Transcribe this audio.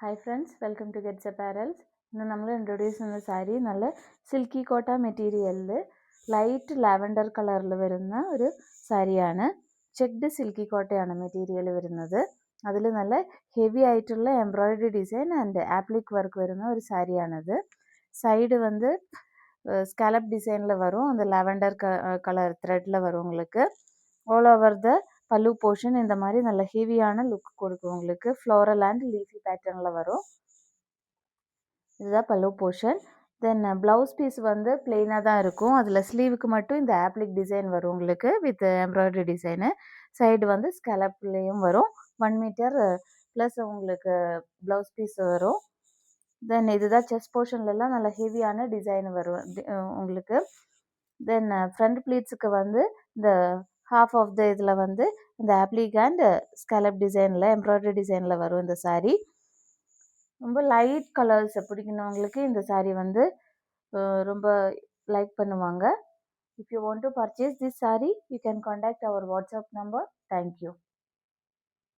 Hi friends, welcome to Gets Apparels. ഇന്ന് നമ്മൾ introduce ചെയ്യുന്ന സാരി നല്ല സിൽക്കി കോട്ട മെറ്റീരിയലിൽ ലൈറ്റ് ലാവൻഡർ കളറിൽ വരുന്ന ഒരു സാരിയാണ്. ചെക്ക്ഡ് സിൽക്കി കോട്ടയാണ് മെറ്റീരിയൽ വരുന്നത്. അതിൽ നല്ല ഹെവി ആയിട്ടുള്ള embroidery design and appliqué work വരുന്ന ഒരു സാരിയാണത്. சைடு வந்து ஸ்கேலப் டிசைனில் வரும். அந்த லாவெண்டர் கலர் த்ரெட்டில் வரும் உங்களுக்கு. ஆல் ஓவர் த பல்லு போர்ஷன் இந்த மாதிரி நல்ல ஹெவியான லுக் கொடுக்கும் உங்களுக்கு. ஃப்ளோரல் அண்ட் லீஃபி பேட்டர்னில் வரும். இதுதான் பல்லு போர்ஷன். தென் ப்ளவுஸ் பீஸ் வந்து பிளெயினாக தான் இருக்கும். அதில் ஸ்லீவுக்கு மட்டும் இந்த ஆப்ளிக் டிசைன் வரும் உங்களுக்கு வித் எம்ப்ராய்டரி டிசைனு. சைடு வந்து ஸ்கேலப்லேயும் வரும். 1 மீட்டர் ப்ளஸ் உங்களுக்கு ப்ளவுஸ் பீஸ் வரும். தென் இதுதான் செஸ்ட் போர்ஷன்லலாம் நல்ல ஹெவியான டிசைன் வரும் உங்களுக்கு. தென் ஃப்ரண்ட் ப்ளீட்ஸுக்கு வந்து இந்த ஹாஃப் ஆஃப் த இதில் வந்து இந்த ஆப்ளிக் அண்ட் ஸ்கேலப் டிசைனில் எம்ப்ராய்டரி டிசைனில் வரும் இந்த சாரீ. ரொம்ப லைட் கலர்ஸ் பிடிக்கணுங்களுக்கு இந்த சாரீ வந்து ரொம்ப லைக் பண்ணுவாங்க. If you want to purchase this sari you can contact our WhatsApp number. Thank you.